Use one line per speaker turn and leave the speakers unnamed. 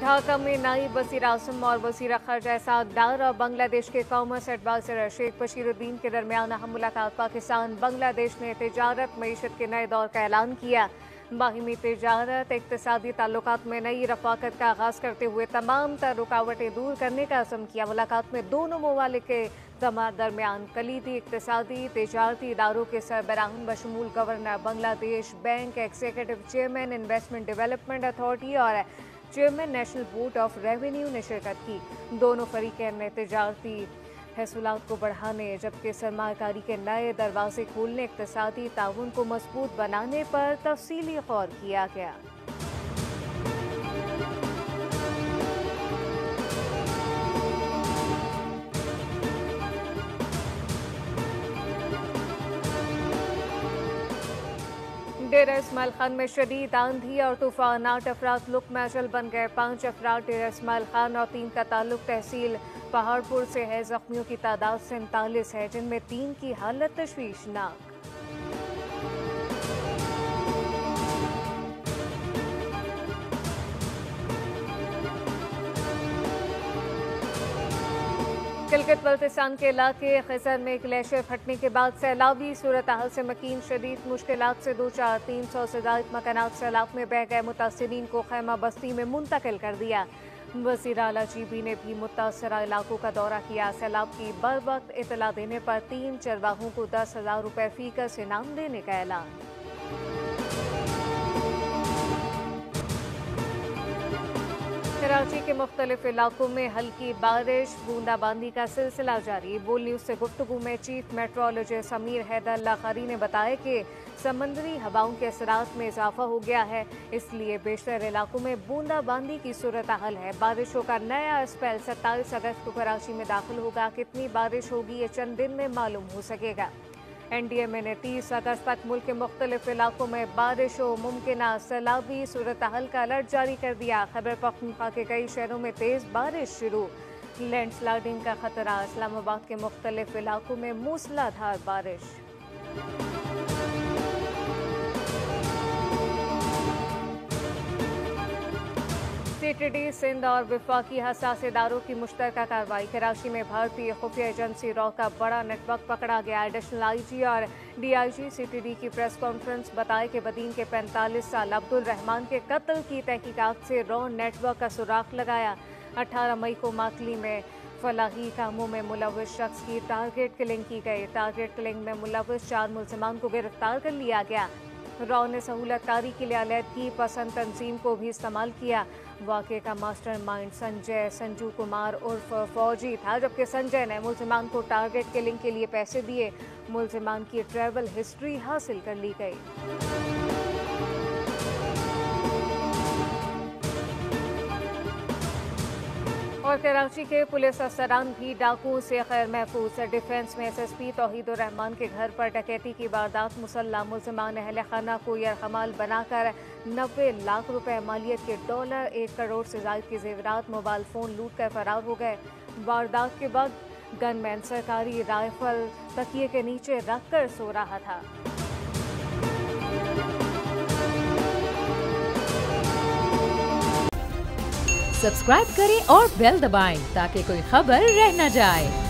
ढाका में नायब वज़ीर आज़म और वज़ीर ख़ारजा इसाक डार और बांग्लादेश के कॉमर्स एडवाइजर शेख बशीरुद्दीन के दरमियान अहम मुलाकात। पाकिस्तान बांग्लादेश ने तिजारत मईशत के नए दौर का ऐलान किया। बाहिमी तिजारत इक़्तिसादी ताल्लुकात में नई रफ़ाकत का आगाज़ करते हुए तमाम तर रुकावटें दूर करने का अज़्म किया। मुलाकात में दोनों ममालिक के दरमियान कलीदी इक़्तिसादी तिजारती इदारों के सरबराहान बशमूल governor Bangladesh bank, executive chairman investment development authority और chairman national board of revenue ने शिरकत की। दोनों फरीकैन ने तिजारती हसूलात को बढ़ाने जबकि सरमायाकारी के नए दरवाजे खोलने, इक़्तिसादी ताउन को मजबूत बनाने पर तफसीली गौर किया गया। डेरा इस्माइल खान में शदीद आंधी और तूफान, 8 अफराद लुक जल बन गए। 5 अफराद डेरा इस्माइल खान और 3 का ताल्लुक तहसील पहाड़पुर से है। जख्मियों की तादाद 47 है, जिनमें 3 की हालत तशवीशनाक। गिलगित बल्तिस्तान के इलाके खिज़र में ग्लेशियर फटने के बाद सैलाबी सूरत हाल से मकीन शदीद मुश्किलात से दो चार 300 से ज़ायद मकानात सैलाब में बह गए। मुतासिरीन को खैमा बस्ती में मुंतकिल कर दिया। वज़ीर आला जीबी ने भी मुतासरा इलाकों का दौरा किया। सैलाब की बर वक्त इतला देने पर 3 चरवाहों को 10,000 रुपये फीकस इनाम देने का ऐलान। कराची के मुख्तलिफ इलाकों में हल्की बारिश, बूंदाबांदी का सिलसिला जारी। बोल न्यूज़ से गुफ्तगू में चीफ मेट्रोलॉजिस्ट समीर हैदर लाखारी ने बताया कि समंदरी हवाओं के असरात में इजाफा हो गया है, इसलिए बेशतर इलाकों में बूंदाबांदी की सूरत हाल है। बारिशों का नया स्पेल 27 अगस्त को कराची में दाखिल होगा। कितनी बारिश होगी ये चंद दिन में मालूम हो सकेगा। NDMA ने 30 अगस्त तक मुल्क के मुख्तलिफ इलाकों में बारिश और मुमकिन सैलाबी सूरत हाल का अलर्ट जारी कर दिया। खैबर पख्तूनख्वा के कई शहरों में तेज़ बारिश शुरू। लैंडस्लाइडिंग का खतरा। इस्लामाबाद के मुख्तलिफ इलाकों में मूसलाधार बारिश। CTD सिंध और विफाकी हसास इदारों की मुश्तरका कार्रवाई। कराची में भारतीय खुफिया एजेंसी रॉ का बड़ा नेटवर्क पकड़ा गया। एडिशनल IG और DIG CTD की प्रेस कॉन्फ्रेंस बताए कि बदीन के 45 साल अब्दुल रहमान के कत्ल की तहकीकात से रॉ नेटवर्क का सुराख लगाया। 18 मई को मातली में फलाही कामों में मुलव्वस शख्स की टारगेट किलिंग की गई। टारगेट किलिंग में मुलव्वस 4 मुल्ज़िमान को गिरफ्तार कर लिया गया। रॉ ने सहूलतकारी के लिए अलहदगी पसंद तंजीम को भी इस्तेमाल किया। वाक़े का मास्टरमाइंड संजू कुमार उर्फ फौजी था, जबकि संजय ने मुल्ज़िमान को टारगेट किलिंग के लिए पैसे दिए। मुल्ज़िमान की ट्रैवल हिस्ट्री हासिल कर ली गई। और कराची के पुलिस अफसरान भी डाकुओं से खैर महफूज। डिफेंस में SSP तौहीदुर रहमान के घर पर डकैती की वारदात। मुसल्ला मुल्ज़िमान अहले खाना को यरगमाल बनाकर 90 लाख रुपए मालियत के $1 करोड़ से ज़ायद के जेवरात, मोबाइल फ़ोन लूट कर फरार हो गए। वारदात के बाद गनमैन सरकारी राइफल तकिए के नीचे रख कर सो रहा था।
सब्सक्राइब करें और बेल दबाएं ताकि कोई खबर रह न जाए।